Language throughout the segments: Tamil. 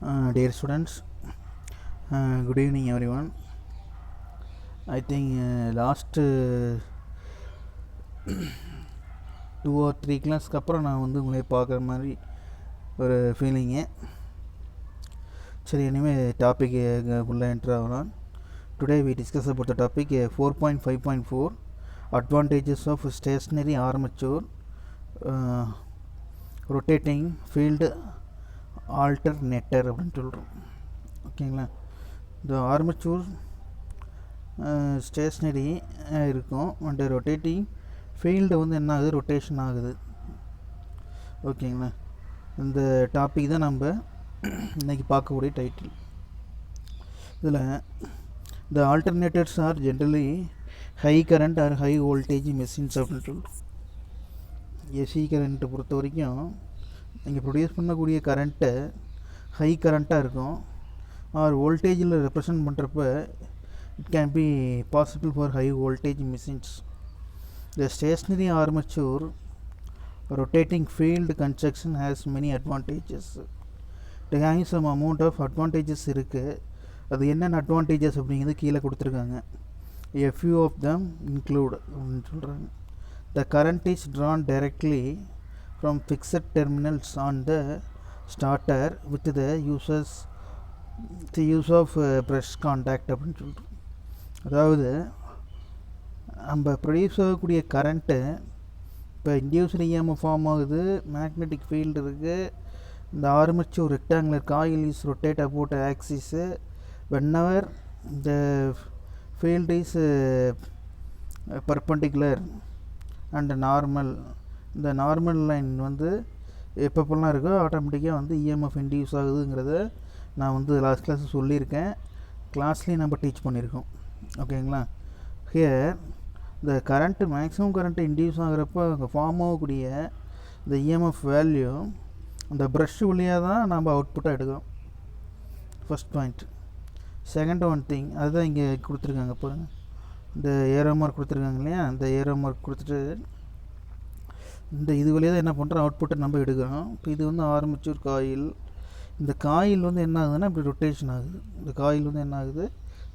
Dear students, good evening everyone. I think last 2 or 3 கிளாஸ்க்கு அப்புறம் நான் வந்து உங்களை பார்க்குற மாதிரி ஒரு ஃபீலிங்கு. சரி, இனிமேல் டாபிக் உள்ளே என்ட்ரு ஆகலாம். Today we discuss about the topic 4.5.4 advantages of stationary armature rotating field alternator அப்படின்னு சொல்கிறோம். ஓகேங்களா? இந்த ஆர்மச்சூர் ஸ்டேஷ்னரி இருக்கும் அண்ட் ரொட்டேட்டிங் ஃபீல்டு வந்து என்ன ஆகுது, ரொட்டேஷன் ஆகுது. ஓகேங்களா? இந்த டாபிக் தான் நம்ம இன்றைக்கி பார்க்கக்கூடிய டைட்டில். இதில் the alternators are generally high current or high voltage machines அப்படின்னு சொல்கிறோம். ஏசி கரண்ட்டை பொறுத்த வரைக்கும் நீங்கள் ப்ரொடியூஸ் பண்ணக்கூடிய கரண்ட்டை ஹை கரண்ட்டாக இருக்கும். ஆர் வோல்டேஜில் ரெப்ரசன்ட் பண்ணுறப்ப it can be possible for high voltage machines. The stationary armature rotating field construction has many advantages. It has some amount of advantages இருக்குது. அது என்னென்ன அட்வான்டேஜஸ் அப்படிங்கிறது கீழே கொடுத்துருக்காங்க. A few of them include அப்படின்னு சொல்கிறாங்க. The current is drawn directly from fixed terminals on the starter with the use of brush contact அப்படின்னு சொல்கிறோம். அதாவது நம்ம ப்ரொடியூஸ் ஆகக்கூடிய கரண்ட்டு இப்போ இன்டியூஸ்டு இஎம்எஃப் ஃபார்ம் ஆகுது, மேக்னெட்டிக் ஃபீல்டு இருக்குது. இந்த armature rectangular coil is rotate about axis whenever the field is perpendicular and normal. இந்த நார்மல் லைன் வந்து எப்பப்பெல்லாம் இருக்கோ ஆட்டோமேட்டிக்காக வந்து இஎம்எஃப் இன்டியூஸ் ஆகுதுங்கிறத நான் வந்து லாஸ்ட் கிளாஸ் சொல்லியிருக்கேன். கிளாஸ்லேயும் நம்ம டீச் பண்ணியிருக்கோம். ஓகேங்களா? ஹியர் இந்த கரண்ட்டு மேக்ஸிமம் கரண்ட்டு இன்டியூஸ் ஆகிறப்போ அங்கே ஃபார்ம் ஆகக்கூடிய இந்த இஎம்எஃப் வேல்யூ அந்த ப்ரஷ் வழியாக தான் நம்ம அவுட்புட்டாக எடுக்கிறோம். First point. Second one thing, அதுதான் இங்கே கொடுத்துருக்காங்க பாருங்கள். இந்த ஏரோ மார்க் கொடுத்துருக்காங்க இல்லையா, இந்த ஏரோ மார்க் கொடுத்துட்டு இந்த இது வழியாக தான் என்ன பண்ணுறோம், அவுட்புட்டை நம்ம எடுக்கிறோம். இப்போ இது வந்து ஆர்மச்சூர் காயில். இந்த காயில் வந்து என்ன ஆகுதுன்னா இப்படி ரொட்டேஷன் ஆகுது. இந்த காயில் வந்து என்ன ஆகுது,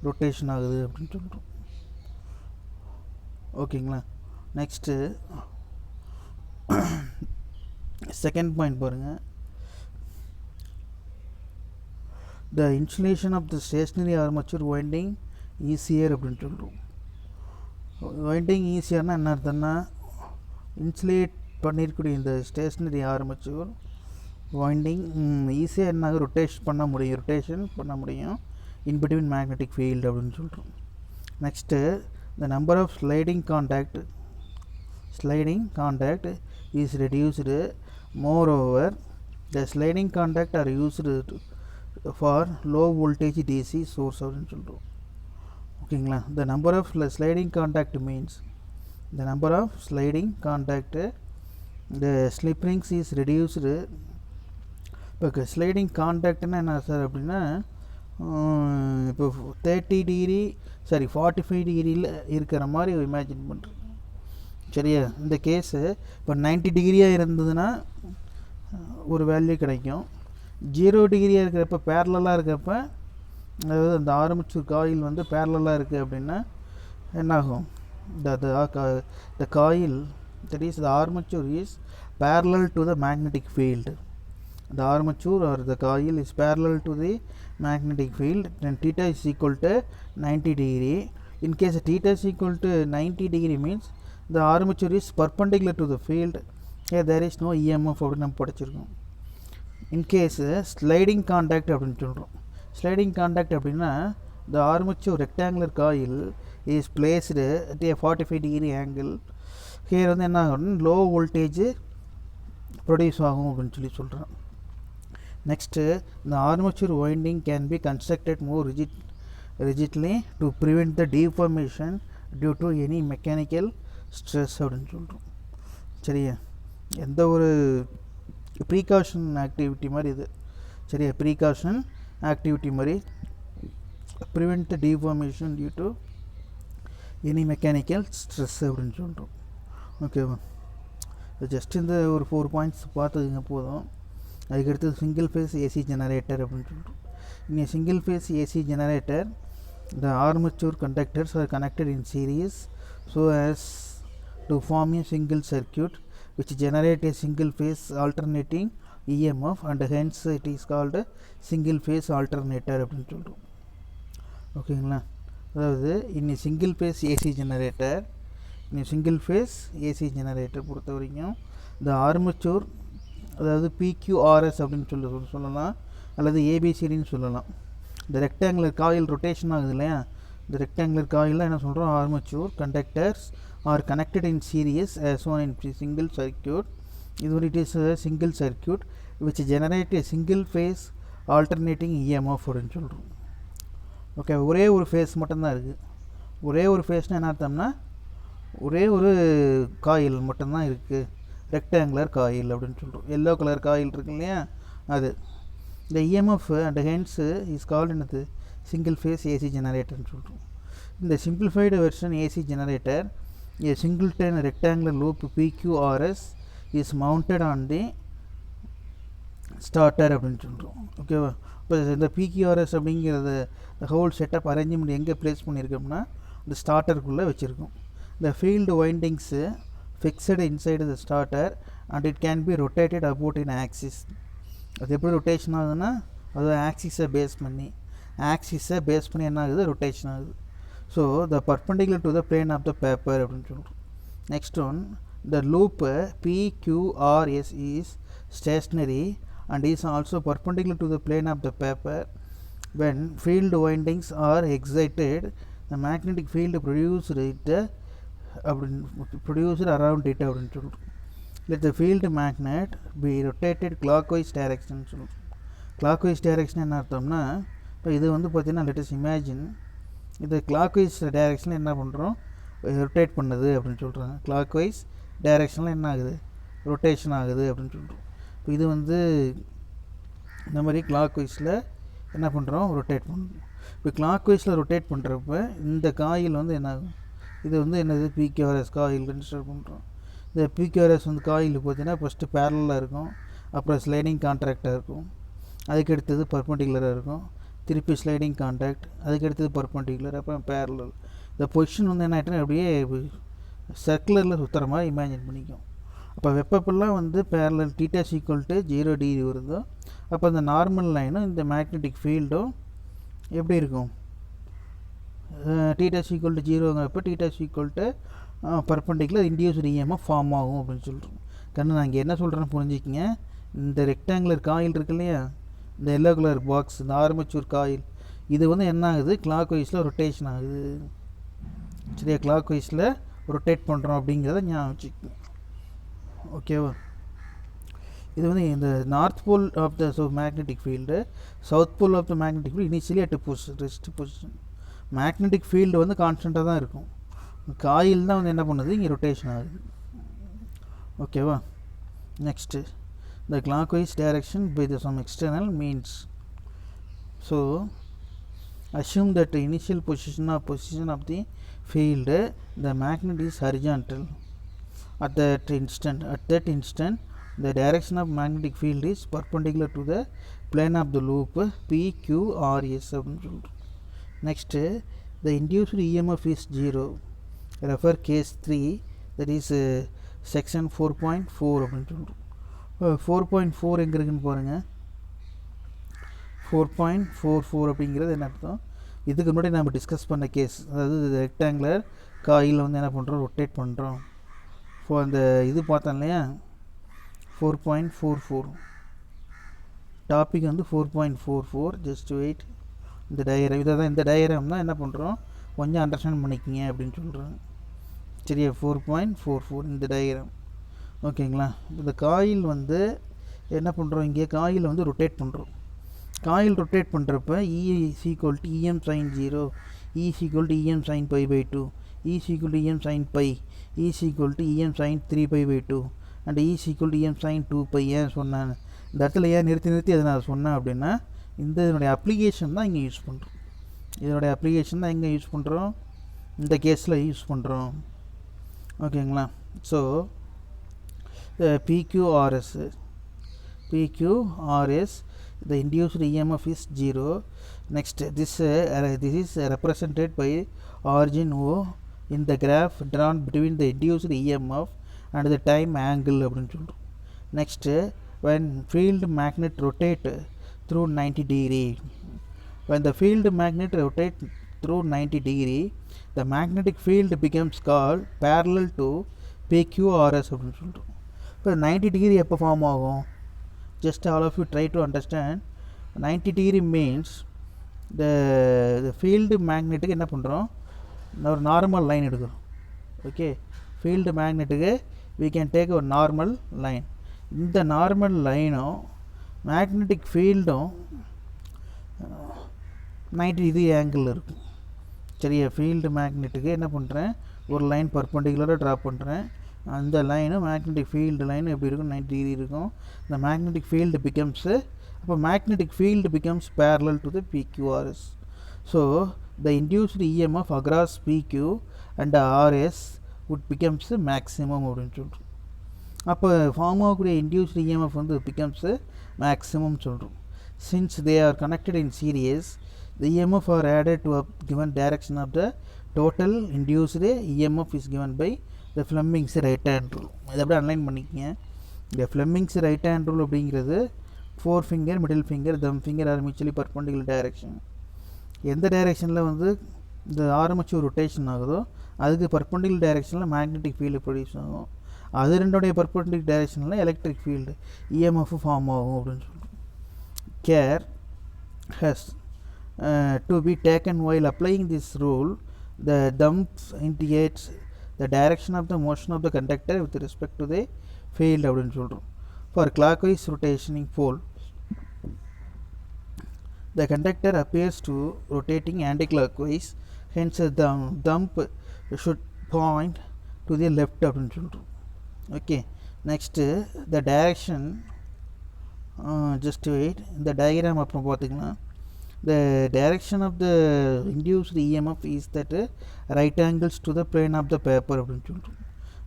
ரொட்டேஷன் ஆகுது அப்படின்னு சொல்கிறோம். ஓகேங்களா? நெக்ஸ்ட்டு செகண்ட் பாயிண்ட் பாருங்கள். The insulation of the stationary armature winding easier அப்படின்னு சொல்கிறோம். வைண்டிங் ஈஸியர்னால் என்ன அர்த்தம்னா, இன்சுலேட் பண்ணியிருக்கக்கூடிய இந்த ஸ்டேஷ்னரி ஆர்மச்சூர் வைண்டிங் ஈஸியாக என்ன ரொட்டேஷன் பண்ண முடியும் இன் பிட்வீன் மேக்னெட்டிக் ஃபீல்டு அப்படின்னு சொல்கிறோம். Next the number of sliding contact is reduced. Moreover the sliding contact are used for low voltage DC source அப்படின்னு சொல்கிறோம். ஓகேங்களா? The number of sliding contact means the number of sliding contact the slip rings is reduced. இப்போ ஸ்லைடிங் காண்டாக்ட்னா என்ன சார் அப்படின்னா, இப்போ 45 டிகிரியில் இருக்கிற மாதிரி இமேஜின் பண்ணுறோம். சரியா? இந்த கேஸு இப்போ 90 டிகிரியாக இருந்ததுன்னா ஒரு வேல்யூ கிடைக்கும். 0 டிகிரியாக இருக்கிறப்ப பேரலாக இருக்கிறப்ப, அதாவது அந்த ஆர்மச்சூர் காயில் வந்து பேரலாக இருக்குது அப்படின்னா என்னாகும், த coil that is the armature is parallel to the magnetic field. The armature or the coil is parallel to the magnetic field, then theta is equal to 90 degree. In case theta is equal to 90 degree means the armature is perpendicular to the field. Here there is no EMF அப்படின்னு நம்ம படிச்சிருக்கோம். In case sliding contact அப்படின்னு சொல்கிறோம். Sliding contact அப்படின்னா the armature rectangular coil is placed at a 45 degree angle. Here வந்து என்ன ஆகும், லோ வோல்டேஜ் ப்ரொடியூஸ் ஆகும் அப்படின்னு சொல்கிறோம். நெக்ஸ்ட்டு இந்த armature winding can be constructed more rigidly to prevent the deformation due to any mechanical stress அப்படின்னு சொல்கிறோம். சரியா? எந்த ஒரு ப்ரீகாஷன் ஆக்டிவிட்டி மாதிரி இது. சரியா? ப்ரீகாஷன் ஆக்டிவிட்டி மாதிரி prevent the deformation due to any mechanical stress அப்படின்னு சொல்கிறோம். ஓகேவா? ஜஸ்ட் இந்த ஒரு 4 பாயிண்ட்ஸ் பார்த்துக்குங்க போதும். அதுக்கடுத்து சிங்கிள் ஃபேஸ் ஏசி ஜெனரேட்டர் அப்படின்னு சொல்கிறோம். இங்கே single phase AC generator the armature conductors are connected in series so as to form a single circuit which generate a single phase alternating EMF and hence it is called single phase alternator அப்படின்னு சொல்கிறோம். ஓகேங்களா? அதாவது இன்னி சிங்கிள் ஃபேஸ் ஏசி ஜெனரேட்டர் பொறுத்த வரைக்கும் இந்த ஆர்மச்சூர் அதாவது பிக்யூஆர்எஸ் அப்படின்னு சொல்லலாம் அல்லது ஏபிசிடின்னு சொல்லலாம். இந்த ரெக்டாங்குலர் காயில் ரொட்டேஷன் ஆகுது இல்லையா, இந்த ரெக்டாங்குலர் காயிலில் என்ன சொல்கிறோம், armature conductors are connected in series as one in single circuit. இது ஒரு it is single circuit which generate a single phase alternating EMF அப்படின்னு சொல்கிறோம். ஓகே, ஒரே ஒரு ஃபேஸ் மட்டும்தான் இருக்குது. ஒரே ஒரு ஃபேஸ்னால் என்ன அர்த்தம்னா ஒரே ஒரு காயில் மட்டும்தான் இருக்குது, ரெக்டாங்குலர் காயில் அப்படின்னு சொல்கிறோம். எல்லோ கலர் காயில் இருக்கு இல்லையா, அது இந்த EMF and hence is called என்னது, சிங்கிள் ஃபேஸ் ஏசி ஜெனரேட்டர்னு சொல்கிறோம். இந்த simplified version AC generator a singleton rectangular loop PQRS is mounted on the starter அப்படின்னு சொல்கிறோம். ஓகேவா? இப்போ இந்த பிக்யூஆர்எஸ் அப்படிங்கிறது ஹோல் செட்டப் அரேஞ்ச்மெண்ட் எங்கே ப்ளேஸ் பண்ணியிருக்கோம்னா இந்த ஸ்டார்டருக்குள்ளே வச்சுருக்கோம். இந்த field windings fixed inside the starter and it can be rotated about in axis. அது எப்படி ரொட்டேஷன் ஆகுதுன்னா அது ஆக்சிஸை பேஸ் பண்ணி என்ன ஆகுது, ரொட்டேஷன் ஆகுது. So the perpendicular to the plane of the paper அப்படின்னு சொல்கிறோம். Next one, the loop PQRS is stationary and is also perpendicular to the plane of the paper. When field windings are excited, the magnetic field produced around it. Let the field magnet be rotated clockwise direction. Clockwise direction என்ன அர்த்தம்னா, இப்போ இது வந்து பார்த்தீங்கன்னா let us imagine இது clockwise direction என்ன பண்ணுறோம், ரொட்டேட் பண்ணுது அப்படின்னு சொல்கிறாங்க. clockwise direction என்ன ஆகுது, ரொட்டேஷன் ஆகுது அப்படின்னு சொல்கிறோம். இப்போ இது வந்து இந்த மாதிரி கிளாக் வைஸில் என்ன பண்ணுறோம், ரொட்டேட் பண்ணுறோம். இப்போ கிளாக் வைஸில் ரொட்டேட் பண்ணுறப்ப இந்த காயில் வந்து என்ன ஆகும், இது வந்து என்னது பிக்யூஆர்எஸ் காயில் கன்சிடர் பண்ணுறோம். இந்த பிக்யூஆர்எஸ் வந்து காயில் பார்த்தீங்கன்னா ஃபஸ்ட்டு பேரலாக இருக்கும், அப்புறம் ஸ்லைடிங் கான்ட்ராக்டாக இருக்கும், அதுக்கடுத்தது பர்பண்டிகுலராக இருக்கும், திருப்பி ஸ்லைடிங் கான்ட்ராக்ட், அதுக்கடுத்தது பர்பண்டிகுலர், அப்புறம் பேரலல். இந்த பொசிஷன் வந்து என்ன ஆகிட்டுனா அப்படியே சர்க்குலரில் சுற்றுற மாதிரி இமேஜின் பண்ணிக்கும். அப்போ வெப்பப்பெல்லாம் வந்து பேரலல் θ = 0 டிகிரி வருதோ அப்போ அந்த நார்மல் லைனும் இந்த மேக்னெட்டிக் ஃபீல்டும் எப்படி இருக்கும், θ = 0ங்கிறப்போ θ பர்பண்டிகுலர் இண்டியூஸ்டு EMF ஃபார்ம் ஆகும் அப்படின்னு சொல்கிறோம். கண்ணு நான் இங்கே என்ன சொல்கிறேன்னு புரிஞ்சுக்கிங்க. இந்த ரெக்டாங்குலர் காயில் இருக்கு இல்லையா, இந்த எல்லோ கலர் பாக்ஸ், இந்த ஆர்மச்சூர் காயில், இது வந்து என்ன ஆகுது, கிளாக் வைஸில் ரொட்டேஷன் ஆகுது. சரியா, கிளாக் வைஸில் ரொட்டேட் பண்ணுறோம் அப்படிங்கிறத ஞாபகம் வச்சுக்கோங்க. ஓகேவா? இது வந்து இந்த north pole of the magnetic field, south pole of the magnetic field initially at rest position. Magnetic field வந்து கான்ஸ்டண்ட்டாக தான் இருக்கும், காயில் தான் வந்து என்ன பண்ணுது, இங்கே ரொட்டேஷன் ஆகுது. ஓகேவா? Next, the clockwise direction by the some external means. So assume that the initial position of the field, the magnet is horizontal. At that instant, the direction of magnetic field is perpendicular to the plane of the loop PQRS. Next, the induced EMF is 0. Refer case 3, that is section 4.4. 4.4 எங்கே இருக்குன்னு பாருங்கள். 4.44 அப்படிங்கிறது என்ன அர்த்தம், இதுக்கு முன்னாடி நம்ம டிஸ்கஸ் பண்ண கேஸ், அதாவது ரெக்டாங்குலர் காயில் வந்து என்ன பண்ணுறோம், ரொட்டேட் பண்ணுறோம். இப்போ அந்த இது பார்த்தோம் இல்லையா, 4.44 டாபிக் வந்து 4.44. ஜஸ்ட் வெயிட், இந்த டயக்ராம் இதை தான், இந்த டயக்ராம் தான் என்ன பண்ணுறோம் கொஞ்சம் அண்டர்ஸ்டாண்ட் பண்ணிக்கிங்க அப்படின்னு சொல்கிறோம். சரியா, 4.44 இந்த டயக்ராம். ஓகேங்களா? இந்த காயில் வந்து என்ன பண்ணுறோம், இங்கே காயில் வந்து ரொட்டேட் பண்ணுறோம். காயில் ரொட்டேட் பண்ணுறப்ப E = EM sin 0, E = EM sin π/2, E = EM sin π, E = EM sin 3π/2 and E = EM sin 2π. ஏன் சொன்னேன் இந்த இடத்துல, ஏன் நிறுத்தி அதை நான் சொன்னேன் அப்படின்னா, இதனுடைய அப்ளிகேஷன் தான் இங்கே யூஸ் பண்ணுறோம். இதனுடைய அப்ளிகேஷன் தான் எங்கே யூஸ் பண்ணுறோம், இந்த கேஸில் யூஸ் பண்ணுறோம். ஓகேங்களா? So PQRS PQRS, the induced EMF is 0. Next, this is represented by origin O in the graph drawn between the induced EMF and the time angle அப்படின்னு சொல்கிறோம். Next, when field magnet rotate through 90 degree, when the field magnet rotate through 90 degree, the magnetic field becomes called parallel to PQRS அப்படின்னு சொல்கிறோம். இப்போ 90 degree எப்போ ஃபார்ம் ஆகும்? Just all of you try to understand. 90 degree means the field magnetic என்ன பண்ணுறோம், ஒரு நார்மல் லைன் எடுக்கிறோம். ஓகே, ஃபீல்டு மேக்னெட்டுக்கு we can take ஒரு நார்மல் லைன். இந்த நார்மல் லைனும் மேக்னெட்டிக் ஃபீல்டும் 90 டிகிரி ஆங்கிள் இருக்கும். சரியா, ஃபீல்டு மேக்னெட்டுக்கு என்ன பண்ணுறேன், ஒரு லைன் பர்பண்டிகுலராக ட்ரா பண்ணுறேன். அந்த லைனும் மேக்னெட்டிக் ஃபீல்டு லைன் எப்படி இருக்கும், 90 டிகிரி இருக்கும். இந்த மேக்னெட்டிக் ஃபீல்டு பிகம்ஸு, அப்போ magnetic field becomes parallel to the PQRS. So the induced EMF across PQ and RS would becomes maximum அப்படின்னு சொல்கிறோம். அப்போ ஃபார்ம் ஆகக்கூடிய induced EMF வந்து becomes maximum சொல்கிறோம். Since they are connected in series, the EMF are added to a given direction of the total induced EMF is given by the Fleming's right hand rule. இதை அப்படியே அன்லைன் பண்ணிக்கங்க. இந்த Fleming's right hand rule அப்படிங்கிறது 4 finger, middle finger, thumb finger are mutually perpendicular direction. எந்த டைரெக்ஷனில் வந்து இந்த ஆர்மேச்சர் ரொட்டேஷன் ஆகுதோ அதுக்கு பர்பண்டிகுலர் டைரெக்ஷனில் மேக்னெட்டிக் ஃபீல்டு ப்ரொடியூஸ் ஆகும். அது ரெண்டோடைய பர்பண்டிகுலர் டைரெக்ஷனில் எலக்ட்ரிக் ஃபீல்டு EMF ஃபார்ம் ஆகும் அப்படின்னு சொல்கிறோம். Care has to be taken while applying this rule. The thumb indicates the direction of the motion of the conductor with respect to the field அப்படின்னு சொல்கிறோம். For clockwise rotating pole, the conductor appears to rotating anti-clockwise, hence the thumb should point to the left அப்படின்னு சொல்கிறோம். Okay, next the direction, just wait, இந்த டயக்ராம் அப்புறம் பார்த்திங்கன்னா, the direction of the induced EMF is that right angles to the plane of the paper அப்படின்னு சொல்கிறோம்.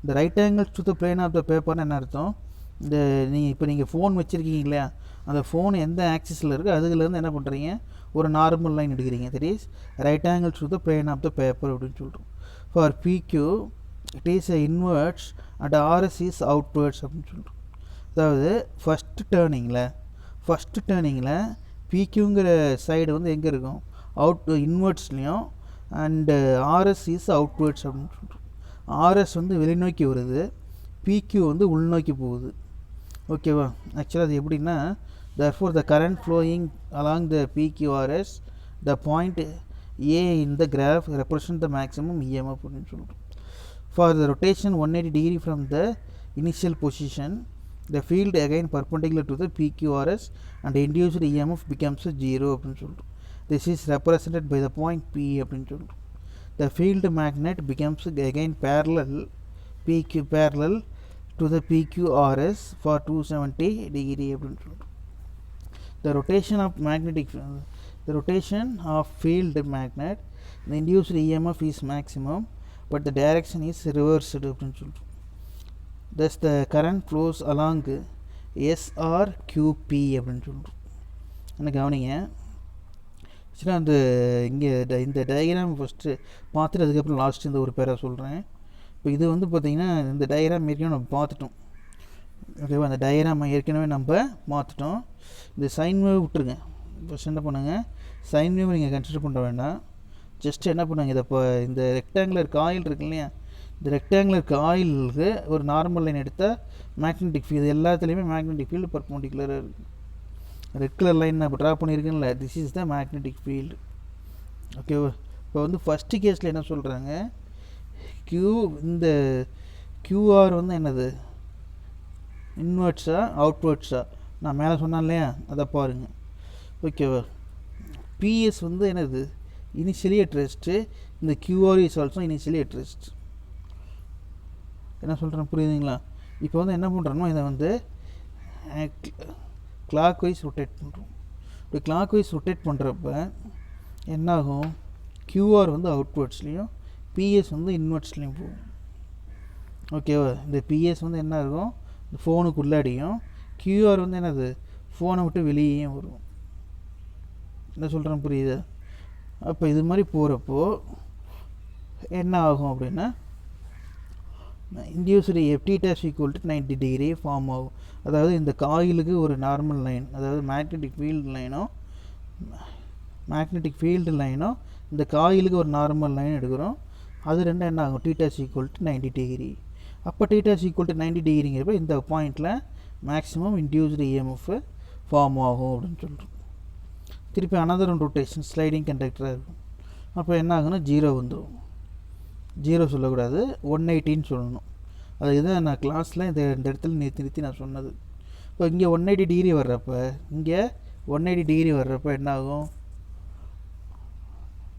இந்த right angles to the plane of the paper என்ன அர்த்தம், இந்த இப்போ நீங்கள் ஃபோன் வச்சுருக்கீங்க இல்லையா, அந்த ஃபோன் எந்த ஆக்சிஸில் இருக்குது அதுலேருந்து என்ன பண்ணுறீங்க, ஒரு நார்மல் லைன் எடுக்கிறீங்க. That is right angle to the plane of the paper அப்படின்னு சொல்கிறோம். For PQ it is inwards and RS is outwards அப்படின்னு சொல்கிறோம். அதாவது ஃபஸ்ட்டு டேர்னிங்கில் PQங்கிற சைடு வந்து எங்கே இருக்கும், இன்வெர்ட்ஸ்லேயும், அண்டு RS இஸ் அவுட்வேர்ட்ஸ் அப்படின்னு சொல்கிறோம். RS வந்து வெளிநோக்கி வருது, PQ வந்து உள்நோக்கி போகுது. ஓகேவா, ஆக்சுவலாக அது எப்படின்னா, therefore the current flowing along the PQRS, the point A in the graph represent the maximum EMF அப்படின்னு சொல்கிறோம். For the rotation 180 degree from the initial position, the field again perpendicular to the PQRS and induced EMF becomes 0 அப்படின்னு சொல்கிறோம். This is represented by the point P அப்படின்னு சொல்கிறோம். The field magnet becomes again parallel to the PQRS for 270 degree அப்படின்னு சொல்கிறோம். The rotation of field magnet, the induced EMF is maximum, but the direction is reversed அப்படின்னு சொல்கிறோம். Thus the current flows along SRQP அப்படின்னு சொல்கிறோம். என்ன கவனிங்க, ஆக்சுவலாக அந்த இங்கே இந்த டயக்ராம் ஃபஸ்ட்டு பார்த்துட்டு அதுக்கப்புறம் லாஸ்ட்டு இந்த ஒரு பேரை சொல்கிறேன். இப்போ இது வந்து பார்த்திங்கன்னா இந்த டயக்ராம் ஏற்கனவே நம்ம பார்த்துட்டோம். ஓகேவா, அந்த டயக்ராம் ஏற்கனவே நம்ம பார்த்துட்டோம். இந்த சைன் வேவ் விட்டுருங்க. ஃபஸ்ட் என்ன பண்ணுங்கள், சைன் வேவ் நீங்கள் கன்சிடர் பண்ண வேண்டாம். ஜஸ்ட் என்ன பண்ணுங்கள், இதை இப்போ இந்த ரெக்டாங்குலர் காயில் இருக்கு இல்லையா, இந்த ரெக்டாங்குலர் காயிலுக்கு ஒரு நார்மல் லைன் எடுத்தால் மேக்னெட்டிக் ஃபீல்டு எல்லாத்துலேயுமே மேக்னெட்டிக் ஃபீல்டு பர்பெண்டிகுலராக இருக்குது. ரெட் கலர் லைன் நான் இப்போ ட்ரா பண்ணியிருக்கேன்ல, this is the magnetic field. ஓகேவா, இப்போ வந்து ஃபஸ்ட்டு கேஸில் என்ன சொல்கிறாங்க, இந்த QR வந்து என்னது, இன்வெர்ட்ஸா அவுட்வேர்ட்ஸா, நான் மேலே சொன்னேன் இல்லையா, அதை பாருங்கள். ஓகேவா, PS வந்து என்னது, இனிஷியலி அட் ரெஸ்ட்டு, இந்த QR is also initially at rest. என்ன சொல்கிறேன் புரியுதுங்களா? இப்போ வந்து என்ன பண்ணுறோமோ இதை வந்து கிளாக் வைஸ் ரொட்டேட் பண்ணுறோம். இப்போ கிளாக் வைஸ் ரொட்டேட் பண்ணுறப்ப என்னாகும், QR வந்து அவுட்வேர்ட்ஸ்லேயும் PS வந்து இன்வெர்ட்ஸ்லேயும் போகும். ஓகேவா, இந்த PS வந்து என்ன இருக்கும், இந்த ஃபோனுக்கு உள்ளாடியும், கியூஆர் வந்து என்னது, ஃபோனை விட்டு வெளியே வரும். என்ன சொல்கிறேன் புரியுதா? அப்போ இது மாதிரி போகிறப்போ என்ன ஆகும் அப்படின்னா, induced FT dash equal to 90 degree form ஆகும். அதாவது இந்த காயிலுக்கு ஒரு நார்மல் லைன், அதாவது மேக்னெட்டிக் ஃபீல்டு லைனோ இந்த காயிலுக்கு ஒரு நார்மல் லைன் எடுக்கிறோம். அது ரெண்டும் என்ன ஆகும், T dash equal to 90 degree. அப்போ டி டேஷ் ஈக்குவல் டு 90 டிகிரிங்கிறப்ப இந்த பாயிண்டில் மேக்ஸிமம் இன்டியூஸ்டு இஎம்எஃப் ஃபார்ம் ஆகும் அப்படின்னு சொல்கிறோம். திருப்பி அனதர் ஒன் ரொட்டேஷன் ஸ்லைடிங் கண்டக்டராக இருக்கும். அப்போ என்ன ஆகுன்னா 0 வந்துடும். 0 சொல்லக்கூடாது, 180ன்னு சொல்லணும். அது இதுதான் நான் கிளாஸில் இந்த இடத்துல நிறுத்தி நான் சொன்னது. இப்போ இங்கே 180 டிகிரி வர்றப்போ, இங்கே 180 டிகிரி வர்றப்போ என்ன ஆகும்,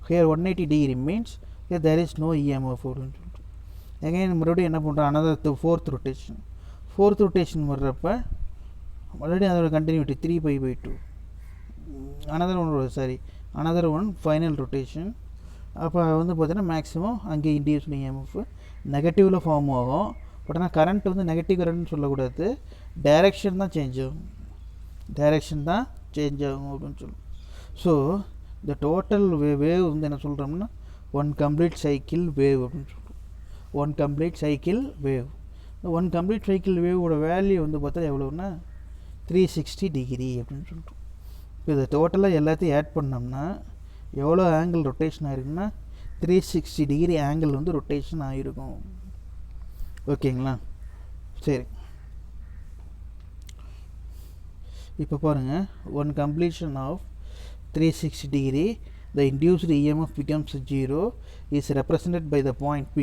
here 180 degree means here there is no EMF அப்படின்னு சொல்லிட்டு எகைன் மறுபடியும் என்ன பண்ணுறோம், another fourth ரொட்டேஷன் வர்றப்போ மறுபடியும் அதோட continuity 3π/2 another one final rotation. அப்போ வந்து பார்த்தீங்கன்னா மேக்ஸிமம் அங்கே இன்டியூஸ்டு இஎம்எஃப் நெகட்டிவில் ஃபார்ம் ஆகும். பட் ஆனால் கரண்ட் வந்து நெகட்டிவ் கரண்ட்னு சொல்லக்கூடாது, டைரெக்ஷன் தான் சேஞ்ச் ஆகும் அப்படின்னு சொல்லுவோம். ஸோ இந்த டோட்டல் வேவ் வந்து என்ன சொல்கிறோம்னா ஒன் கம்ப்ளீட் சைக்கிள் வேவ் அப்படின்னு சொல்லுவோம். ஒன் கம்ப்ளீட் சைக்கிள் வேவோட வேல்யூ வந்து பார்த்தா எவ்வளோன்னா 360 டிகிரி அப்படின்னு சொல்லிட்டோம். இப்போ இதை டோட்டலாக எல்லாத்தையும் ஆட் பண்ணோம்னா எவ்வளோ ஆங்கிள் ரொட்டேஷன் ஆகிருக்குன்னா 360 டிகிரி ஆங்கிள் வந்து ரொட்டேஷன் ஆகிருக்கும். ஓகேங்களா? சரி, இப்போ பாருங்கள், one completion of 360 degree the induced EMF becomes 0 is represented by the point P.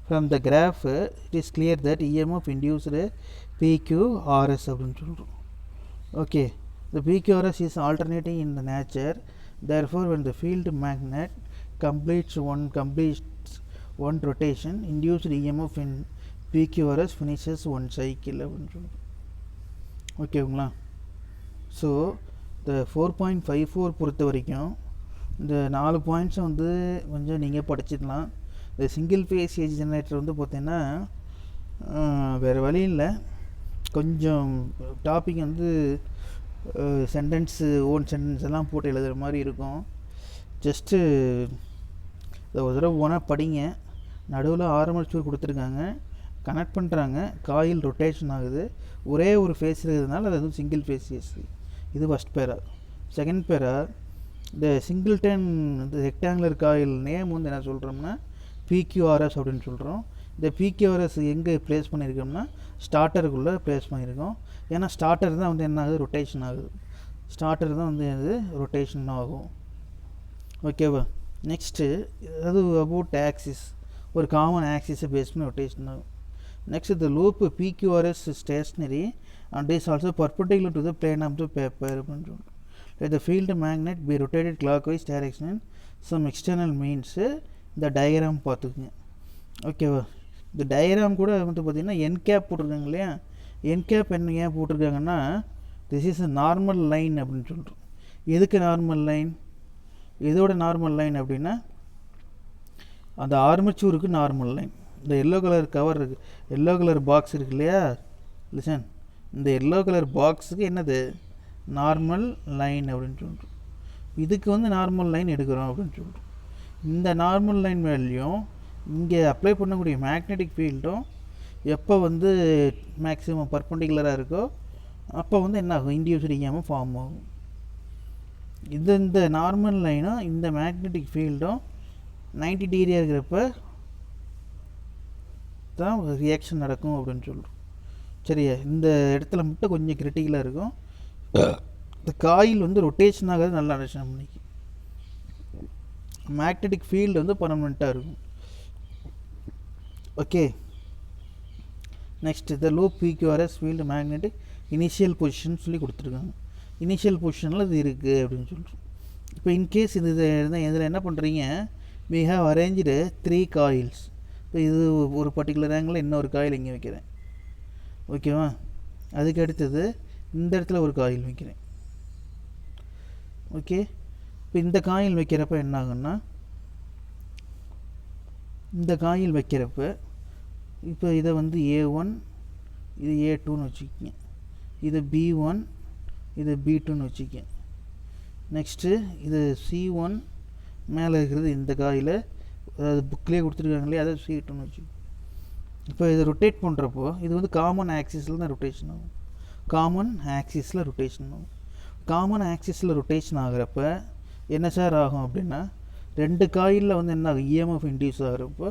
From the graph it is clear that EMF induced PQRS அப்படின்னு சொல்கிறோம். Okay, the PQRS is alternating in the nature. Therefore when the field magnet completes one rotation, induced EMF in PQRS finishes one cycle அப்படின்னு சொல்கிறோம். ஓகேங்களா? ஸோ இந்த 4.54 பொறுத்த வரைக்கும் இந்த 4 பாயிண்ட்ஸை வந்து கொஞ்சம் நீங்கள் படிச்சிடலாம். இந்த சிங்கிள் ஃபேஸ் ஏஜ் ஜெனரேட்டர் வந்து பார்த்தீங்கன்னா வேறு வழி இல்லை, கொஞ்சம் டாபிக் வந்து ஓன் சென்டென்ஸ் எல்லாம் போட்டு எழுதுகிற மாதிரி இருக்கும். ஜஸ்ட்டு இதை ஒரு தடவை ஓனாக படிங்க. நடுவில் ஆரம்பிச்சு கொடுத்துருக்காங்க, கனெக்ட் பண்ணுறாங்க, காயில் ரொட்டேஷன் ஆகுது, ஒரே ஒரு ஃபேஸ் இருக்கிறதுனால அது வந்து சிங்கிள் ஃபேஸ் ஏசி. இது ஃபஸ்ட் பேரா. செகண்ட் பேரா, இந்த சிங்கிள்டன் இந்த ரெக்டாங்குலர் காயில் நேம் வந்து என்ன சொல்கிறோம்னா PQRS அப்படின்னு சொல்கிறோம். இந்த PQRS எங்கே ப்ளேஸ் பண்ணியிருக்கோம்னா ஸ்டார்டருக்குள்ளே ப்ளேஸ் பண்ணியிருக்கோம். ஏன்னா ஸ்டார்டர் தான் வந்து என்ன ஆகுது, ரொட்டேஷன் ஆகுது. ரொட்டேஷன் ஆகும். ஓகேவா? நெக்ஸ்ட்டு அது அபவுட் ஆக்சிஸ், ஒரு காமன் ஆக்சிஸை பேஸ் பண்ணி ரொட்டேஷன் ஆகும். Next the loop PQRS stationery and is also perpendicular to the plane of the paper. Let the field magnet be rotated clockwise direction in some external means. இந்த டயக்ராம் பார்த்துக்குங்க. ஓகேவா? இந்த டயக்ராம் கூட வந்து பார்த்திங்கன்னா என் கேப் போட்டிருக்காங்க இல்லையா, என் கேப் என்ன ஏன் போட்டிருக்காங்கன்னா this is a normal line அப்படின்னு சொல்கிறோம். எதுக்கு நார்மல் லைன், எதோட நார்மல் லைன் அப்படின்னா அந்த ஆர்மச்சூருக்கு நார்மல் லைன். இந்த எல்லோ கலர் கவர் இருக்குது, எல்லோ கலர் பாக்ஸ் இருக்கு இல்லையா, லிசன், இந்த எல்லோ கலர் பாக்ஸுக்கு என்னது நார்மல் லைன் அப்படின்னு சொல்கிறோம். இதுக்கு வந்து நார்மல் லைன் எடுக்கிறோம் அப்படின்னு சொல்கிறோம். இந்த நார்மல் லைன் வேல்யூம் இங்கே அப்ளை பண்ணக்கூடிய மேக்னெட்டிக் ஃபீல்டும் எப்போ வந்து மேக்ஸிமம் பர்பெண்டிகுலராக இருக்கோ அப்போ வந்து என்ன ஆகும், இன்டியூஸ்டு இஎம்எஃப் ஃபார்ம் ஆகும். இந்த நார்மல் லைனும் இந்த மேக்னெட்டிக் ஃபீல்டும் 90 டிகிரியாக இருக்கிறப்ப தான் ரியாக்ஷன் நடக்கும் அப்படின்னு சொல்கிறோம். சரியா? இந்த இடத்துல மட்டும் கொஞ்சம் கிரிட்டிக்கலாக இருக்கும். இந்த காயில் வந்து ரொட்டேஷன் ஆகிறது நல்லா அண்டர்ஸ்டாண்ட் பண்ணிக்கும். மேக்னெட்டிக் ஃபீல்டு வந்து பர்மனெண்ட்டாக இருக்கும். Okay, next the loop PQRS field magnetic initial position சொல்லி கொடுத்துருக்காங்க. இனிஷியல் பொசிஷனில் இது இருக்குது அப்படின்னு சொல்கிறோம். இப்போ இன்கேஸ் இதில் என்ன பண்ணுறீங்க, we have arranged 3 காயில்ஸ். இப்போ இது ஒரு பர்டிகுலர் ஆங்கிளில் இன்னொரு காயில் இங்கே வைக்கிறேன். ஓகேவா? அதுக்கு அடுத்தது இந்த இடத்துல ஒரு காயில் வைக்கிறேன். ஓகே, இப்போ இந்த காயில் வைக்கிறப்ப என்ன ஆகுன்னா, இந்த காயில் வைக்கிறப்ப இப்போ இதை வந்து A1 இது A2ன்னு வச்சுக்கிங்க. இது B1, இது B2ன்னு வச்சுக்க. நெக்ஸ்ட்டு இது C1, மேலே இருக்கிறது இந்த காயில், அதாவது புக்லேயே கொடுத்துருக்காங்களே அதை C2ன்னு வச்சுக்க. இப்போ இதை ரொட்டேட் பண்ணுறப்போ இது வந்து காமன் ஆக்சிஸில் தான் ரொட்டேஷன் ஆகும். காமன் ஆக்சிஸில் ரொட்டேஷன் ஆகும். காமன் ஆக்சிஸில் ரொட்டேஷன் ஆகிறப்ப என்ன சார் ஆகும் அப்படின்னா, ரெண்டு காயிலில் வந்து என்ன ஆகும், இஎம்எஃப் இன்டியூஸ் ஆகிறப்போ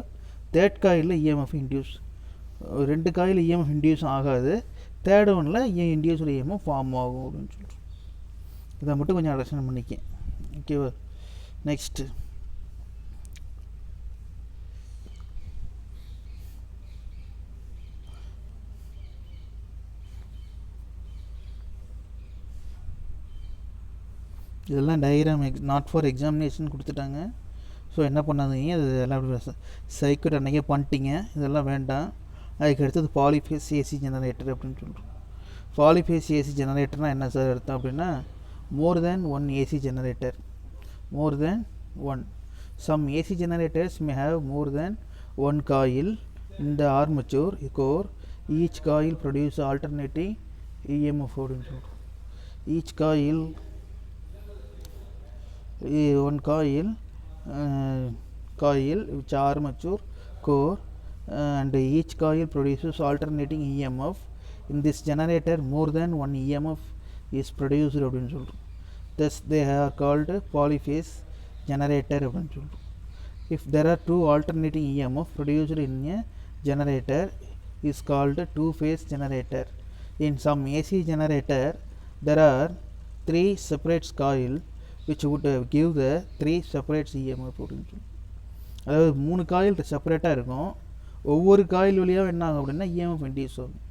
தேர்ட் காயிலில் இஎம்எஃப் இன்டியூஸ், ரெண்டு காயில் இஎம்எஃப் இன்டியூஸ் ஆகாது, தேர்ட் ஒனில் இன்டியூஸில் இஎம்எஃப் ஃபார்ம் ஆகும் அப்படின்னு சொல்லிட்டு இதை மட்டும் கொஞ்சம் அண்டர்ஸ்டாண்ட் பண்ணிக்க. ஓகேவா? நெக்ஸ்ட்டு இதெல்லாம் டயக்ராம் நாட் ஃபார் எக்ஸாமினேஷன் கொடுத்துட்டாங்க. ஸோ என்ன பண்ணாதீங்க, அது எல்லாம் சைக்கிள் அன்றைக்கே பண்ணிட்டீங்க, இதெல்லாம் வேண்டாம். அதுக்கு அடுத்தது பாலிஃபேஸ் ஏசி ஜெனரேட்டர் அப்படின்னு சொல்கிறோம். பாலிஃபேஸ் ஏசி ஜெனரேட்டர்னால் என்ன சார் அர்த்தம் அப்படின்னா, more than one AC generator, more than one. Some AC generators may have more than one coil in the armature core. Each coil produce alternating EMF அப்படின்னு சொல்கிறோம். each coil one coil which armature core and each coil produces alternating EMF. In this generator more than one EMF is produced அப்படின்னு சொல்கிறோம். Thus they are called polyphase generator அப்படின்னு சொல்கிறோம். If there are two alternating EMF produced in a generator is called two-phase generator. In some AC generator there are three separate coils which would give the three separate EMF அப்படின்னு சொல்லுவோம். அதாவது மூணு காயில் செப்பரேட்டாக இருக்கும், ஒவ்வொரு காயில் வழியாக என்ன ஆகும் அப்படின்னா இஎம்எஃப் இன்டியூஸ் ஆகும்.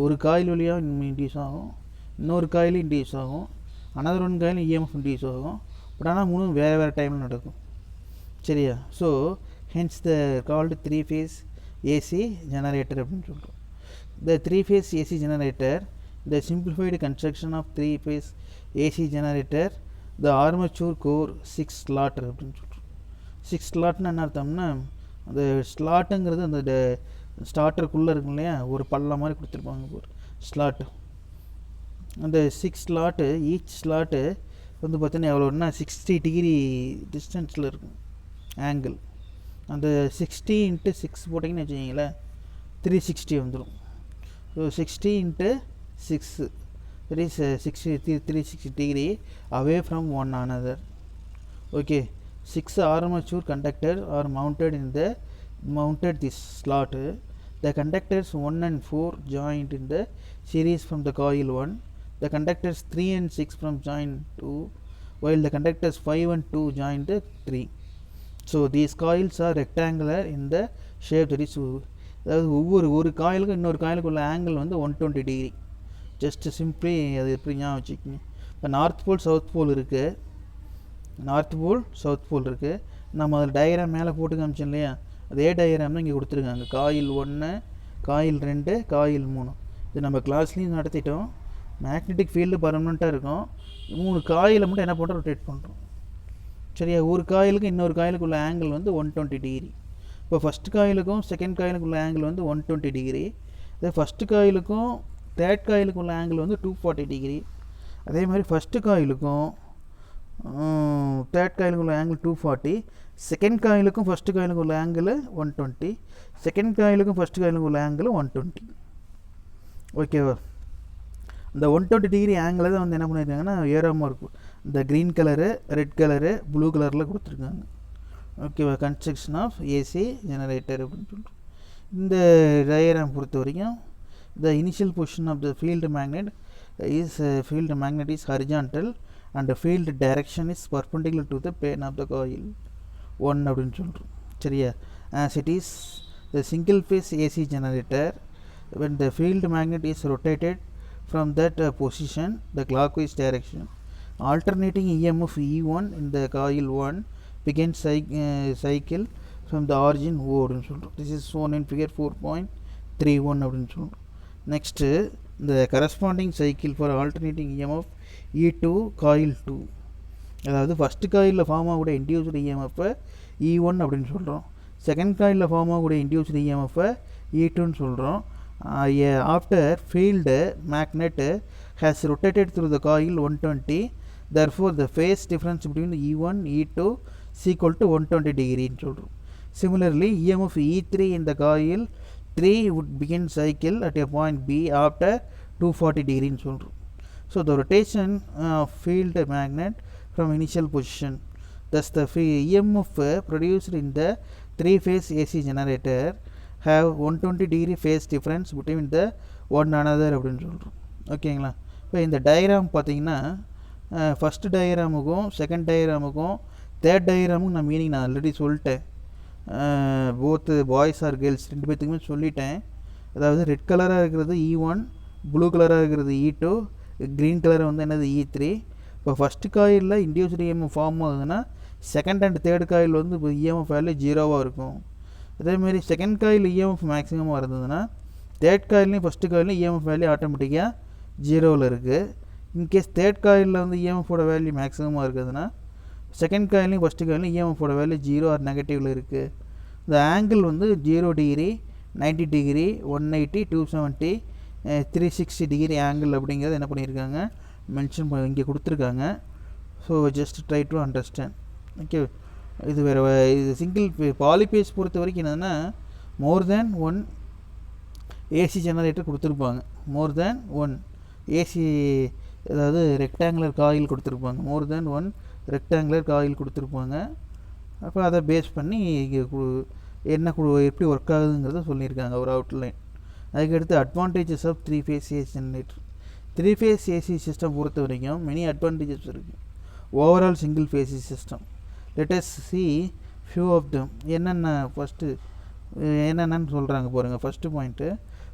ஒரு காயில் வழியாக இன்டியூஸ் ஆகும், இன்னொரு காயில் இன்டியூஸ் ஆகும், another one coil EMF induce ஆகும். பட் ஆனால் மூணு வேறு வேறு டைமில் நடக்கும். சரியா? So hence the called three phase AC generator அப்படின்னு சொல்கிறோம். The three phase AC generator, the simplified construction of three phase AC generator, the armature core 6 slot அப்படின்னு சொல்கிறோம். 6 ஸ்லாட்னு என்ன அர்த்தம்னா, அந்த ஸ்லாட்டுங்கிறது அந்த ஸ்டார்டருக்குள்ளே இருக்கும் இல்லையா, ஒரு பல்ல மாதிரி கொடுத்துருப்பாங்க ஒரு ஸ்லாட்டு. அந்த 6 ஸ்லாட்டு, ஈச் ஸ்லாட்டு வந்து பார்த்தீங்கன்னா எவ்வளோன்னா 60 டிகிரி டிஸ்டன்ஸில் இருக்கும் ஆங்கிள். அந்த 60 × 6 போட்டிங்கன்னு வச்சுக்கிங்களேன் 360 வந்துடும். So 60 × 6 that is 360 degree away from one another. Okay, 6 armature conductors are mounted this slot. The conductors 1 and 4 joined in the series from the coil 1, the conductors 3 and 6 from join 2, while the conductors 5 and 2 join the 3. So these coils are rectangular in the shape, that is அதாவது ஒரு காயிலுக்கும் இன்னொரு காயிலுக்குள்ள ஆங்கிள் வந்து 120 டிகிரி. ஜஸ்ட்டு சிம்பிளி அது எப்படி ஞாபகம் வச்சுக்கோங்க. இப்போ நார்த் போல் சவுத் போல் இருக்குது, நார்த் போல் சவுத் போல் இருக்குது. நம்ம அதில் டயக்ராம் மேலே போட்டு காமிச்சோம் இல்லையா, அதே டயக்ராம் தான் இங்கே கொடுத்துருக்காங்க. Coil 1, coil 2, coil 3. இது நம்ம கிளாஸ்லேயும் நடத்திட்டோம். மேக்னெட்டிக் ஃபீல்டு பர்மனெண்ட்டாக இருக்கும். 3 காயிலை மட்டும் என்ன பண்ணுறோம், ரொட்டேட் பண்ணுறோம். சரியா? ஒரு காயிலுக்கு இன்னொரு காயிலுக்குள்ள ஆங்கிள் வந்து 120 டிகிரி. இப்போ ஃபஸ்ட் காயிலுக்கும் செகண்ட் காயிலுக்குள்ள ஆங்கிள் வந்து 120 டிகிரி. இதே ஃபஸ்ட்டு காயிலுக்கும் தேர்ட் காயிலுக்குள்ள ஆங்கிள் வந்து 240 டிகிரி. அதே மாதிரி ஃபஸ்ட்டு காயிலுக்கும் தேர்ட் காயிலுக்குள்ள ஆங்கிள் 240, செகண்ட் காயிலுக்கும் ஃபஸ்ட்டு காயிலுக்குள்ள ஆங்கிள் 120, செகண்ட் காயிலுக்கும் ஃபஸ்ட்டு காயிலுக்குள்ள ஆங்கிள் 120. ஓகேவா? இந்த 120 டிகிரி ஆங்கிளை தான் வந்து என்ன பண்ணியிருக்காங்கன்னா ஏரோமா இருக்கும். இந்த green colour, red colour, blue கலரில் கொடுத்துருக்காங்க. ஓகேவா? கன்ஸ்ட்ரக்ஷன் ஆஃப் ஏசி ஜெனரேட்டர் அப்படின்னு சொல்லிட்டு இந்த டயக்ராம் பொறுத்த வரைக்கும் the initial position of the field magnet is horizontal and the field direction is perpendicular to the plane of the coil 1 அப்படின்னு சொல்கிறோம். சரியா? as it is the single phase AC generator, when the field magnet is rotated from that position the clockwise direction, alternating EMF E1 in the coil 1 begins cycle from the origin O அப்படின்னு சொல்கிறோம். this is shown in figure 4.31 அப்படின்னு சொல்கிறோம். Next, the corresponding cycle for alternating EMF E2 coil 2, அதாவது ஃபஸ்ட் காயிலில் ஃபார்ம் ஆகக்கூடிய இன்டியூஸ்டு இஎம்எஃப்பை E1 அப்படின்னு சொல்கிறோம், செகண்ட் காயிலில் ஃபார்ம் ஆகக்கூடிய இன்டியூஸ்டு இஎம்எஃப்பை E2ன்னு சொல்கிறோம். After field magnet has rotated through the coil 120, therefore the phase difference between E1 E2 is equal to 120 degree. Similarly, EMF E3 in the coil 3 would begin cycle at a point B after 240 degree. So the rotation of field magnet from initial position. Thus the EMF produced in the 3-phase AC generator have 120 degree phase difference between the one another அப்படின்னு சொல்கிறோம். ஓகேங்களா? இப்போ இந்த டயக்ராம் பார்த்தீங்கன்னா ஃபஸ்ட்டு டயக்ராமுக்கும் செகண்ட் டயக்ராமுக்கும் தேர்ட் டயக்ராமுக்கும் நான் மீனிங் நான் ஆல்ரெடி சொல்லிட்டேன். போத்து பாய்ஸ் ஆர் கேர்ள்ஸ் ரெண்டு பேர்த்துக்குமே சொல்லிட்டேன். அதாவது ரெட் கலராக இருக்கிறது E1, ப்ளூ கலராக இருக்கிறது E2, க்ரீன் கலர் வந்து என்னது E3. இப்போ ஃபஸ்ட்டு காயிலில் இண்டியூஸ்டு EMF ஃபார்ம் ஆகுதுன்னா செகண்ட் அண்ட் தேர்ட் காயில் வந்து இப்போ EMF வேல்யூ 0வாக இருக்கும். அதேமாரி செகண்ட் காயில் EMF மேக்ஸிமமாக இருந்ததுன்னா தேர்ட் காயிலையும் ஃபஸ்ட்டு காயிலையும் EMF வேல்யூ ஆட்டோமேட்டிக்காக 0வில் இருக்குது. இன்கேஸ் தேர்ட் காயிலில் வந்து EMFோட வேல்யூ மேக்ஸிமமாக இருக்குதுன்னா செகண்ட் காயிலையும் ஃபஸ்ட்டு காயிலையும் EMFோட வேல்யூ 0 ஆர் நெகட்டிவில் இருக்குது. இந்த ஆங்கிள் வந்து 0 டிகிரி, 90 டிகிரி, 180, 270, 360 டிகிரி ஆங்கிள் அப்படிங்கிறது என்ன பண்ணியிருக்காங்க, மென்ஷன் இங்கே கொடுத்துருக்காங்க. So just try to understand. Okay, இது வேறு இது சிங்கிள் பாலிபேஸ் பொறுத்த வரைக்கும் என்னதுன்னா மோர் தேன் ஒன் ஏசி ஜெனரேட்டர் கொடுத்துருப்பாங்க. மோர் தேன் ஒன் ஏசி, அதாவது ரெக்டாங்குலர் காயில் கொடுத்துருப்பாங்க. மோர் தேன் ஒன் ரெக்டாங்குலர் காயில் கொடுத்துருப்பாங்க. அப்போ அதை பேஸ் பண்ணி என்ன எப்படி ஒர்க் ஆகுதுங்கிறத சொல்லியிருக்காங்க ஒரு அவுட்லைன். அதுக்கடுத்து advantages of 3-phase AC generator. 3-phase AC system பொறுத்த வரைக்கும் மெனி அட்வான்டேஜஸ் இருக்குது overall single phase system. Let us see few of them. என்னென்னு சொல்கிறாங்க பாருங்கள். First point,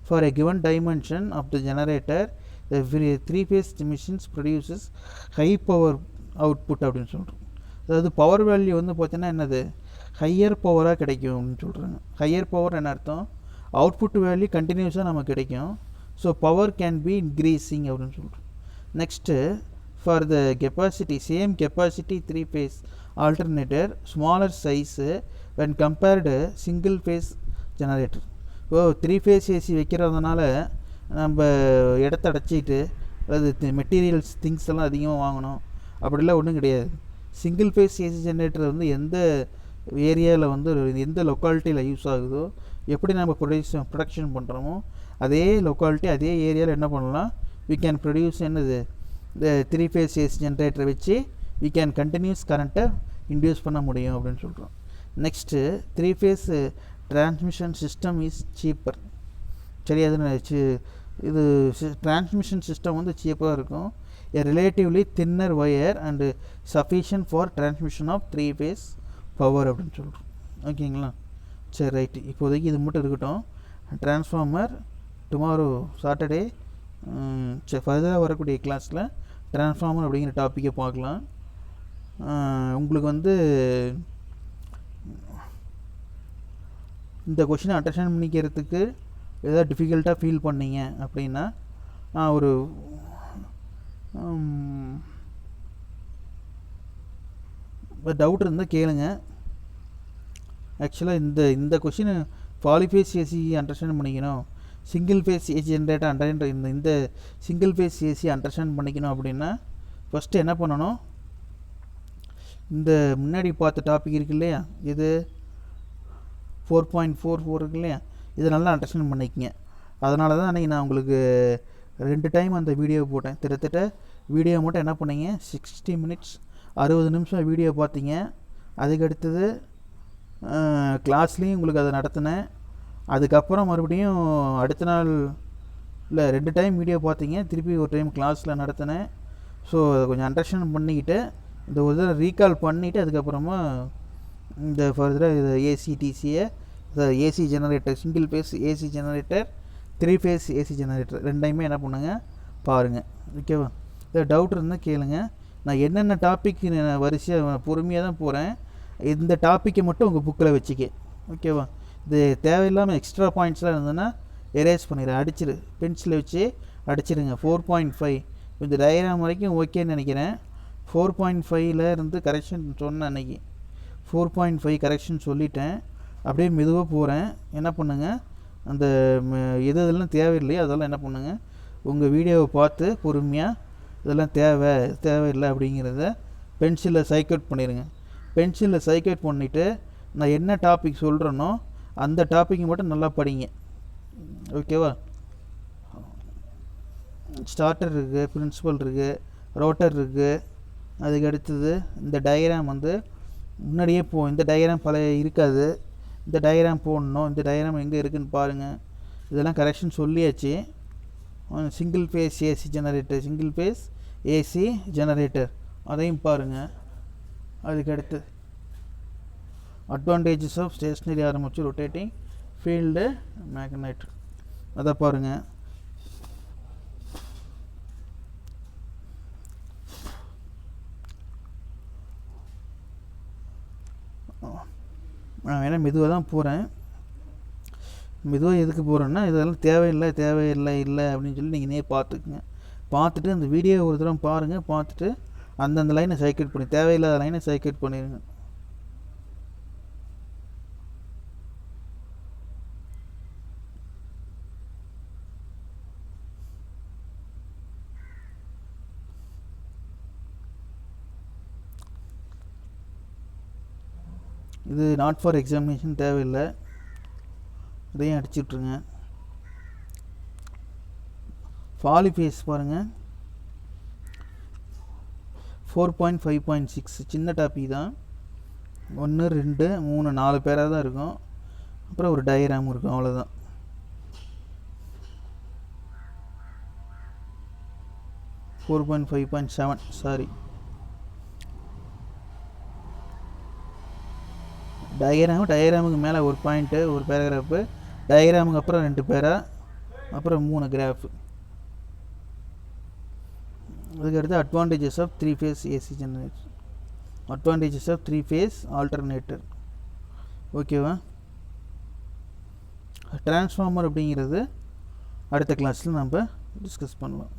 for a given dimension of the generator the 3-phase machines produces high power output அப்படின்னு சொல்கிறோம். அதாவது பவர் வேல்யூ வந்து பார்த்தீங்கன்னா என்னது, ஹையர் பவராக கிடைக்கும் அப்படின்னு சொல்கிறாங்க. ஹையர் பவர் என்ன அர்த்தம், அவுட்புட் வேல்யூ கண்டினியூஸாக நமக்கு கிடைக்கும். So power can be increasing அப்படின்னு சொல்கிறோம். Next, for the capacity, same capacity 3-phase alternator smaller size when compared single phase generator. இப்போ 3-phase ஏசி வைக்கிறதுனால நம்ம இடத்த அடைச்சிட்டு அதாவது மெட்டீரியல்ஸ் திங்ஸ் எல்லாம் அதிகமாக வாங்கணும் அப்படிலாம் ஒன்றும் கிடையாது. சிங்கிள் ஃபேஸ் ஏசி ஜெனரேட்டர் வந்து எந்த ஏரியாவில் வந்து எந்த லொக்காலிட்டியில் யூஸ் ஆகுதோ, எப்படி நம்ம ப்ரொடக்ஷன் பண்ணுறோமோ அதே லொக்காலிட்டி அதே ஏரியாவில் என்ன பண்ணலாம், we can produce என்னது இந்த 3-phase ஏசி ஜெனரேட்டரை வச்சு we can கண்டினியூஸ் கரண்ட்டை இன்டியூஸ் பண்ண முடியும் அப்படின்னு சொல்கிறோம். Next, 3-phase transmission system is cheaper. சரி, அது இது டிரான்ஸ்மிஷன் சிஸ்டம் வந்து சீப்பாக இருக்கும். A relatively thinner wire and sufficient for transmission of 3-phase power அப்படின்னு சொல்கிறோம். ஓகேங்களா? சரி, ரைட்டு. இப்போதைக்கு இது மட்டும் இருக்கட்டும். டிரான்ஸ்ஃபார்மர் டுமாரோ சாட்டர்டே ஃபர்தராக வரக்கூடிய கிளாஸில் டிரான்ஸ்ஃபார்மர் அப்படிங்கிற டாப்பிக்கை பார்க்கலாம். உங்களுக்கு வந்து இந்த கொஷினை அண்டர்ஸ்டாண்ட் பண்ணிக்கிறதுக்கு ஏதாவது டிஃபிகல்ட்டாக ஃபீல் பண்ணீங்க அப்படின்னா ஒரு டவுட் இருந்தால் கேளுங்க. ஆக்சுவலாக இந்த கொஷினை பாலிஃபேஸ் ஏசி அண்டர்ஸ்டாண்ட் பண்ணிக்கணும், சிங்கிள் ஃபேஸ் ஏசி ஜென்ரேட்டர் இந்த சிங்கிள் ஃபேஸ் ஏசி அண்டர்ஸ்டாண்ட் பண்ணிக்கணும் அப்படின்னா ஃபஸ்ட்டு என்ன பண்ணணும், இந்த முன்னாடி பார்த்த டாபிக் இருக்கு இல்லையா, இது 4.44 இருக்கு இல்லையா, இதை நல்லா அண்டர்ஸ்டாண்ட் பண்ணிக்கங்க. அதனால தான் அன்றைக்கி நான் உங்களுக்கு 2 டைம் அந்த வீடியோவை போட்டேன். கிட்டத்தட்ட வீடியோ மட்டும் என்ன பண்ணீங்க, 60 மினிட்ஸ் 60 நிமிஷம் வீடியோ பார்த்தீங்க. அதுக்கடுத்தது கிளாஸ்லேயும் உங்களுக்கு அதை நடத்தினேன். அதுக்கப்புறம் மறுபடியும் அடுத்த நாள் இல்லை 2 டைம் வீடியோ பார்த்தீங்க, திருப்பி ஒரு டைம் கிளாஸில் நடத்தினேன். ஸோ அதை கொஞ்சம் அண்டர்ஸ்டாண்ட் பண்ணிக்கிட்டு இந்த ஒரு தடவை ரீகால் பண்ணிவிட்டு அதுக்கப்புறமா இந்த ஃபர்தராக இது ஏசிடிசியை AC generator, single phase AC generator, 3-phase AC generator ரெண்டையுமே என்ன பண்ணுங்க பாருங்கள். ஓகேவா? இதில் டவுட் இருந்தால் கேளுங்க. நான் என்னென்ன டாபிக் வரிசையாக பொறுமையாக தான் போகிறேன். இந்த டாப்பிக்கை மட்டும் உங்கள் புக்கில் வச்சுக்க. ஓகேவா? இது தேவையில்லாமல் எக்ஸ்ட்ரா பாயிண்ட்ஸ்லாம் இருந்ததுன்னா எரேஸ் பண்ணிடுறேன், அடிச்சிரு, பென்சிலை வச்சு அடிச்சிடுங்க. 4.5 இந்த டயக்ராம் வரைக்கும் ஓகேன்னு நினைக்கிறேன். 4.5 இருந்து கரெக்ஷன் சொன்னேன் அன்றைக்கி. 4.5 கரெக்ஷன் சொல்லிட்டேன். அப்படியே மெதுவாக போகிறேன். என்ன பண்ணுங்கள், அந்த எது இதெல்லாம் தேவையில்லையோ அதெல்லாம் என்ன பண்ணுங்கள், உங்கள் வீடியோவை பார்த்து பொறுமையாக இதெல்லாம் தேவையில்லை அப்படிங்கிறத பென்சிலில் சைக்அவுட் பண்ணிடுங்க. பென்சிலில் சைக்அவுட் பண்ணிவிட்டு நான் என்ன டாபிக் சொல்கிறேனோ அந்த டாப்பிக்கை மட்டும் நல்லா படிங்க. ஓகேவா? ஸ்டார்டர் இருக்குது, பிரின்சிபல் இருக்குது, ரோட்டர் இருக்குது. அதுக்கு அடுத்தது இந்த டயக்ராம் வந்து முன்னாடியே இந்த டயக்ராம் பழைய இருக்காது. இந்த டயக்ராம் போடணும். இந்த டயக்ராம் எங்கே இருக்குதுன்னு பாருங்கள். இதெல்லாம் கரெக்ஷன் சொல்லியாச்சு. Single phase AC generator, single phase AC generator அதையும் பாருங்கள். அதுக்கு அடுத்து அட்வான்டேஜஸ் ஆஃப் ஸ்டேஷ்னரி ஆரம்பிச்சு ரொட்டேட்டிங் ஃபீல்டு மேக்னெட் அதை பாருங்கள். நான் வேணால் மெதுவாக தான் போகிறேன். மெதுவாக எதுக்கு போகிறேன்னா இதெல்லாம் தேவையில்லை அப்படின்னு சொல்லி நீங்கள் பார்த்துக்குங்க. பார்த்துட்டு அந்த வீடியோ ஒரு தடவை பாருங்கள். பார்த்துட்டு அந்தந்த லைனை சைக்கிள் பண்ணி தேவையில்லாத லைனை சைக்கிள் பண்ணிடுங்க. இது நாட் ஃபார் எக்ஸாமினேஷன் தேவையில்லை, இதையும் அடிச்சுட்ருங்க. பாலிஃபேஸ் பாருங்கள் 4.5.6 சின்ன டாபிக் தான். 1 2 3 4 பேராக தான் இருக்கும். அப்புறம் ஒரு டயக்ராம் இருக்கும், அவ்வளோதான். சாரி, டயக்ராமுக்கு மேலே ஒரு பாயிண்ட்டு, ஒரு பேராகிராஃபு, டயக்ராமுக்கு அப்புறம் 2 பேரா, அப்புறம் 3 கிராஃபு. அதுக்கடுத்து advantages of 3 phase AC generator, advantages of 3 phase alternator. ஓகேவா? டிரான்ஸ்ஃபார்மர் அப்படிங்கிறது அடுத்த கிளாஸில் நம்ம டிஸ்கஸ் பண்ணலாம்.